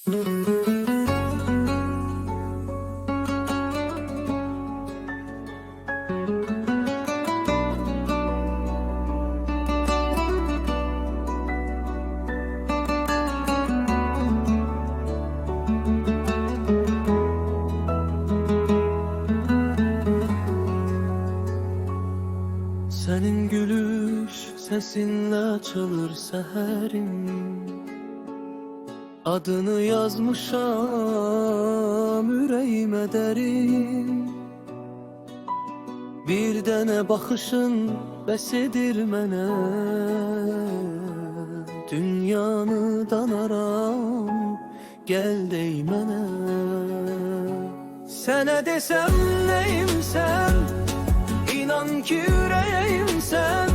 Senin gülüş sesinle çalır seherim, adını yazmışam yüreğime derin. Bir dene bakışın besidir mənə, dünyanı danaram, gel dey mənə. Sənə desem neyim sen, İnan ki yüreğim sen.